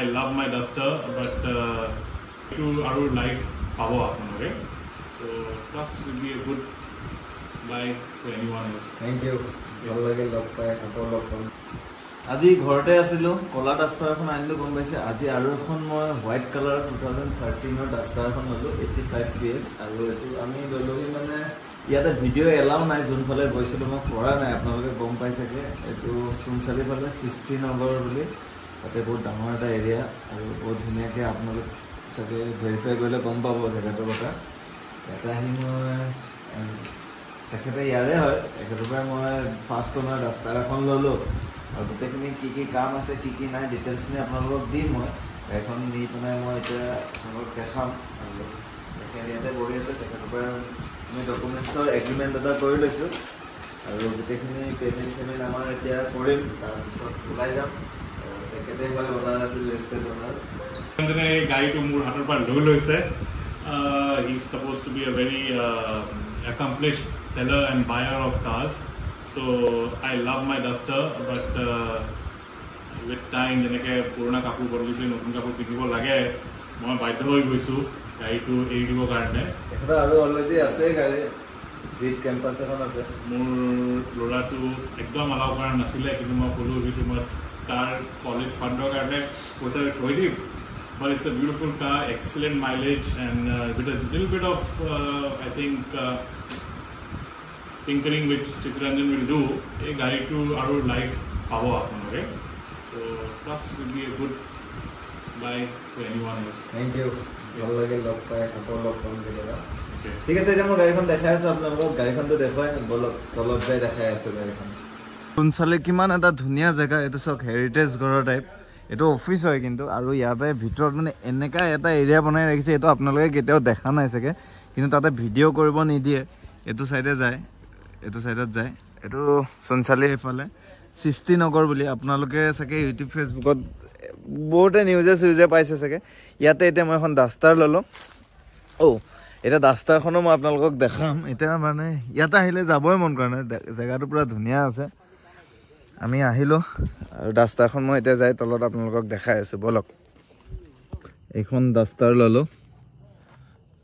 I love my Duster, but to our life power, okay? So trust will be a good buy to anyone else. Thank you. আজি ঘৰতে আছিলো কলা ডাস্টাৰ এখন আনিলো গম পাইছে আজি আৰু এখন মই হোৱাইট কালাৰ 2013 ডাস্টাৰ এখন ললো 85 PS আৰু এটো আমি ললোহি মানে ইয়াতে ভিডিও এলাও নাই যোনফালে গৈছিলো মই কৰা নাই আপোনালোকে গম পাইছেকে এটো সুনচালি ফালে 16 নগৰ বুলি তাতে বহুত ডাঙৰ এটা এৰিয়া আৰু বহুত ধুনিয়াকে আপোনালোক চাগে ভেৰিফাই কৰিলে গম পাব জায়গাটো কথা এটা আহি মই তেখেতে ইয়াৰে হয় তেখেতৰ পৰা মই ফাৰ্ষ্ট ওনাৰ ডাস্টাৰ এখন ললো আৰু গোটেইখিনি কি কাম আছে কি নাই ডিটেইলছখিনি আপোনালোকক দিম মই এখন নি পেলাই মই এতিয়া আপোনালোকক দেখাম আৰু তেখেতে ইয়াতে বহি আছে তেখেতৰ পৰা আমি ডকুমেণ্টছৰ এগ্ৰিমেণ্ট এটা কৰি লৈছোঁ আৰু গোটেইখিনি পেমেণ্ট আমাৰ এতিয়া কৰিম তাৰপিছত ওলাই যাম তেখেতে হয় ওনাৰ আছিল ৰেজিষ্টাৰ্ড ওনাৰ গাড়ীটো মোৰ হাতৰ পৰা লৈ লৈছে he is supposed to be a very accomplished seller and buyer of cars. So I love my Duster, but with time যেনেকৈ পুৰণা কাপোৰ বদলিছে নতুন কাপোৰ পিন্ধিব লাগে মই বাধ্য হৈ গৈছোঁ গাড়ীটো এৰি দিবৰ কাৰণে এটা আৰু অলৰেডি আছে গাড়ী জিপ কেম্পাছ এখন আছে মোৰ ল'ৰাটো একদম আলাও কৰা নাছিলে কিন্তু মই ক'লোঁ সেইটো মই তাৰ কলেজ ফাণ্ডৰ কাৰণে পইচা থৈ দিম but it's a beautiful car excellent mileage and with a little bit of I think tinkering which Chittaranjan will do a gari to our life power okay so trust will be a good buy to anyone else. Thank you. ভাল লাগে লগ পাই আকৌ লগ পাম কেতিয়াবা ঠিক আছে এতিয়া মই গাড়ীখন দেখাই আছো আপোনালোকক গাড়ীখনটো দেখুৱাই বলক তলত যাই দেখাই আছো গাড়ীখন সুনচালি কিমান এটা ধুনীয়া জেগা এইটো চক হেৰিটেজ ঘৰৰ টাইপ এইটো অফিচ হয় কিন্তু আৰু ইয়াতে ভিতৰত মানে এনেকা এটা এৰিয়া বনাই ৰাখিছে এইটো আপোনালোকে কেতিয়াও দেখা নাই চাগে কিন্তু তাতে ভিডিঅ' কৰিব নিদিয়ে এইটো চাইডে যায় এইটো সাইডত যায় এটো সুনচালি এফালে 16 নগৰ বুলি আপোনালোকে চাগে ইউটিউব ফেসবুকত বহুতে নিউজে পাইছে চাগে ইয়াতে এতিয়া মই এখন ডাস্টাৰ ললো ও এটা ডাস্টাৰখনো মই আপোনালোকক দেখাম এটা মানে ইয়াতে আহিলে যাবই মন কৰা নাই জায়গাটো পুৰা ধুনিয়া আছে আমি আহিলো আৰু ডাস্টাৰখন মই এতিয়া যাই তলত আপোনালোকক দেখাই আছো বলক এখন ডাস্টাৰ ললো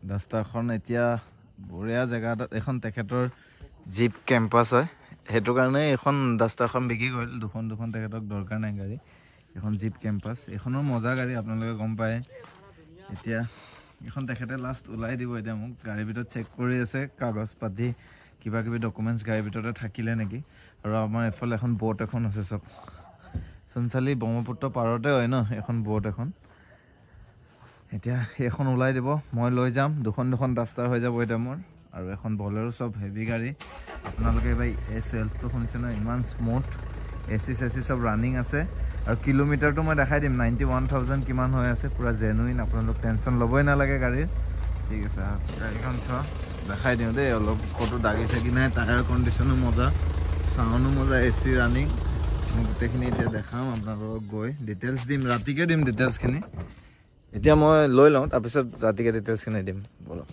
ডাস্টাৰখন এতিয়া বঢ়িয়া জায়গাত এখন তেখেতৰ জিপ কেম্পাছ হয় হেতু কাৰণে এখন ডাস্টাৰখন বিকি গ'ল দুখন তেখেতক দৰকাৰ নাই গাড়ী এখন জিপ কেম্পাছ এখনৰ মজা গাড়ী আপোনালোকে গম পায় এতিয়া এখন তেখেতে লাষ্ট ওলাই দিব এতিয়া মোক গাড়ীৰ ভিতৰত চেক কৰি আছে কাগজ পাতি কিবা ডকুমেন্টছ গাড়ীৰ ভিতৰতে থাকিলে নেকি আৰু আমাৰ এফালে এখন বোট এখন আছে সব সুনচালি ব্ৰহ্মপুত্ৰ পাৰতে হয় ন এখন বোট এখন এতিয়া এখন ওলাই দিব মই লৈ যাম দুখন ডাস্টাৰ হৈ যাব এটা মোৰ আৰু এখন বলেৰো সব হেভি গাড়ী আপোনালোকে ভাই এই সেলফটো শুনিছে না ইমান স্মুথ এসি সব ৰানিং আছে আৰু কিলোমিটাৰটো মই দেখাই দিম 91000 কিমান হৈ আছে পুৰা জেনুইন আপোনালোক টেনচন লবই না লাগে গাড়ীৰ ঠিক আছে গাড়ীখন চোৱা দেখাই দিওঁ দেই অলপ ফটো দাগিছে কি নাই টায়াৰ কণ্ডিশ্যনো মজা সাউণ্ডো মজা এসি ৰানিং মই গোটেইখিনি এতিয়া দেখাম আপোনালোকক গৈ ডিটেইলছ দিম ৰাতিকে দিম ডিটেইলছখিনি এতিয়া মই লৈ লওঁ তাৰপিছত ৰাতিকে ডিটেইলছখিনি দিম বলক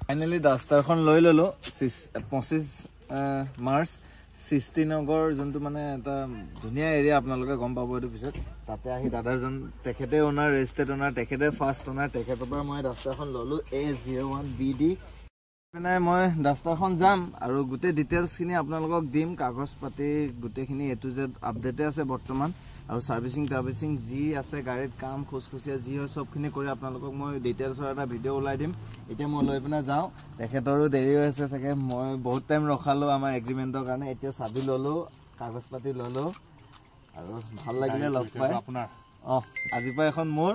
ফাইনালি ডাস্টাৰখন লৈ ললো 25 মাৰ্চ 16 নগৰ যোনটো মানে এটা ধুনিয়া এৰিয়া আপোনালোকে গম পাব এইটো পিছত তাতে আহি দাদাজন তেখেতে ওনাৰ ৰেজিষ্টাৰ্ড ওনাৰ তেখেতে ফাৰ্ষ্ট ওনাৰ তেখেতৰ পৰা মই ডাস্টাৰখন ললো A01BD মানে মই ডাস্টাৰখন যাম আৰু গোটে ডিটেইলছখিনি আপোনালোকক দিম কাগজ পাতি গোটেইখিনি এ টু জেড আপডেটে আছে বৰ্তমান আৰু সাৰ্ভিসিং যি আছে গাড়ীত কাম খুচখুচিয়া যি হয় সবখিনি কৰি আপোনালোকক মই ডিটেইলছৰ এটা ভিডিঅ' ওলাই দিম এতিয়া মই লৈ পিনে যাওঁ তেখেতৰো দেৰি হৈ আছে চাগে মই বহুত টাইম ৰখালো আমাৰ এগ্ৰিমেণ্টৰ কাৰণে এতিয়া চাবি ললো কাগজ পাতি ললো আৰু ভাল লাগিলে লগ পাই আপোনাৰ আজি পৰা এখন মোৰ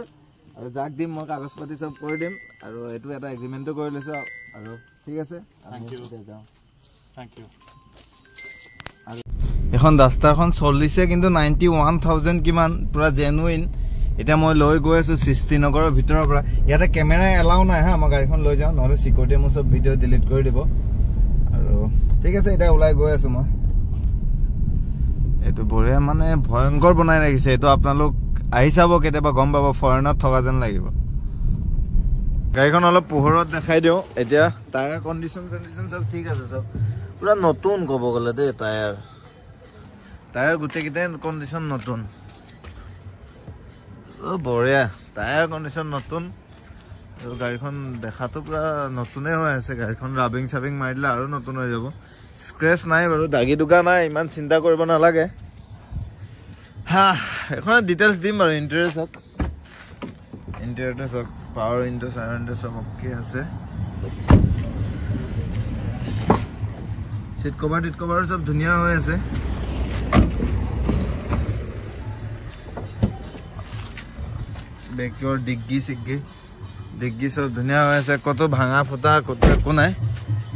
আৰু যাক দিম মই কাগজ পাতি সব কৰি দিম আৰু এটো এটা এগ্ৰিমেণ্টটো কৰি লৈছো আৰু ঠিক আছে থ্যাংক ইউ এখন ডাস্টাৰখন চলিছে কিন্তু 91000 কিমান পুৰা জেনুইন এতিয়া মই লৈ গৈ আছো 16 নগৰৰ ভিতৰৰ পৰা ইয়াতে কেমেৰা এলাও নাই হা আমাৰ গাড়ীখন লৈ যাওঁ নহলে সিকিউৰিটি মোৰ সব ভিডিঅ' ডিলিট কৰি দিব আৰু ঠিক আছে এতিয়া ওলাই গৈ আছো মই এটো বঢ়িয়া মানে ভয়ংকৰ বনাই ৰাখিছে এটো আপোনালোক আহি চাব কেতিয়াবা গম পাব ফৰেনত থকা যেন লাগিব গাড়ীখন অলপ পোহৰত দেখাই দিওঁ এতিয়া টায়াৰ কণ্ডিশ্যন সব ঠিক আছে সব পুৰা নতুন ক'ব গ'লে দেই টায়াৰ গোটেইকেইটাই কণ্ডিশ্যন নতুন বঢ়িয়া টায়াৰ কণ্ডিশ্যন নতুন আৰু গাড়ীখন দেখাতো পুৰা নতুনে হৈ আছে গাড়ীখন ৰাবিং চাবিং মাৰি দিলে আৰু নতুন হৈ যাব স্ক্ৰেচ নাই বাৰু দাগি দুগা নাই ইমান চিন্তা কৰিব নালাগে হা এখন ডিটেইলছ দিম বাৰু ইণ্টেৰিয়ৰটো চাওক পাৱাৰ উইণ্ডো চাৱাৰ উইণ্ডো চব অ'কে আছে সিট কভাৰ চব ধুনীয়া হৈ আছে বেকৰ ডিগ্গি চব ধুনীয়া হৈ আছে কত ভাঙা ফুটা কত একো নাই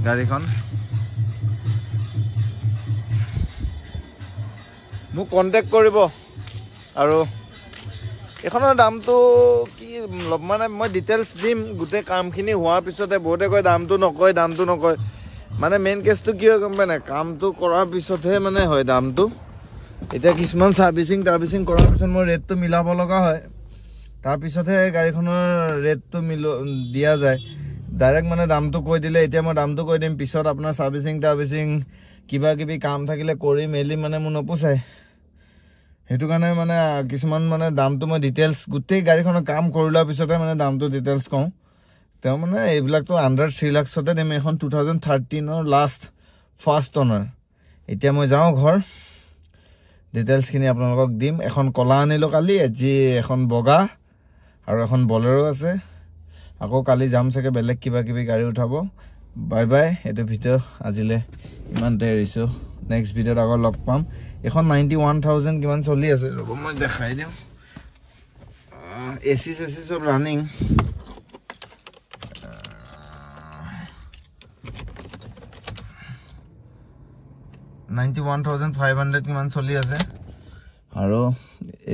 গাড়ীখন মোক কন্টেক্ট কৰিব আৰু এখনৰ দামটো কি মানে মই ডিটেইলছ দিম গোটেই কামখিনি হোৱাৰ পিছতে বহুতে কয় দামটো নকয় মানে মেইন কেছটো কি হয় গম পায় নাই কামটো কৰাৰ পিছতহে মানে হয় দামটো এতিয়া কিছুমান সাৰ্ভিসিং কৰাৰ পিছত মই ৰেটটো মিলাব লগা হয় তাৰ পিছতহে গাড়ীখনৰ ৰেটটো দিয়া যায় ডাইৰেক্ট মানে দামটো কৈ দিলে এতিয়া মই দামটো কৈ দিম পিছত আপোনাৰ সাৰ্ভিসিং কিবা কিবি কাম থাকিলে কৰি মেলি মানে মোৰ নপোচায় হেতু কাৰণে মানে কিছুমান মানে দামটো মই ডিটেইলছ গোটেই গাড়ীখনৰ কাম কৰি লোৱাৰ পিছতে মানে দামটো ডিটেইলছ কওঁ তেও মানে এইবিলাকটো আন্ডাৰ 3 লাখতে দিম এখন 2013 ৰ লাষ্ট ফাৰ্ষ্ট অনাৰ এতিয়া মই যাওঁ ঘৰ ডিটেইলছ খিনি আপোনালোকক দিম এখন কলা আনিলো কালি আজি এখন বগা আৰু এখন বলেৰো আছে আকৌ কালি যাম চাগে বেলেগ কিবা কিবি গাড়ী উঠাব বাই বাই এটো ভিডিও আজিলে ইমান তেৰিছো নেক্সট ভিডিওত আকৌ লগ পাম এখন 91000 কিমান চলি আছে ৰব মই দেখাই দিম এসি সব ৰানিং 91500 কিমান চলি আছে আৰু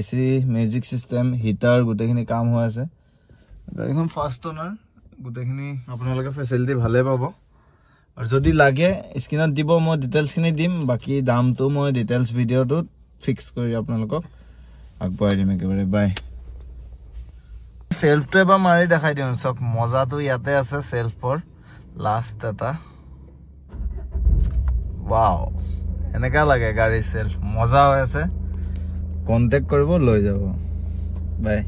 এসি মিউজিক সিস্টেম হিটাৰ গোটেইখিনি কাম হৈ আছে গাড়ীখন ফাৰ্ষ্ট ওনাৰ গোটেইখিনি আপোনালোকে ফেসিলিটি ভালে পাব আৰু যদি লাগে স্ক্ৰিনত দিব মই ডিটেইলছ খিনি দিম বাকি দামটো মই ডিটেইলছ ভিডিওটোত ফিক্স কৰি আপোনালোকক আগবঢ়াই দিম একেবাৰে বাই সেলফটো এবাৰ মাৰি দেখাই দিম চক মজাটো ইয়াতে আছে সেলফৰ লাষ্ট এটা ওয়াও এনেকা লাগে গাড়ী সেলফ মজা হৈ আছে কন্টেক্ট কৰিব লৈ যাব বাই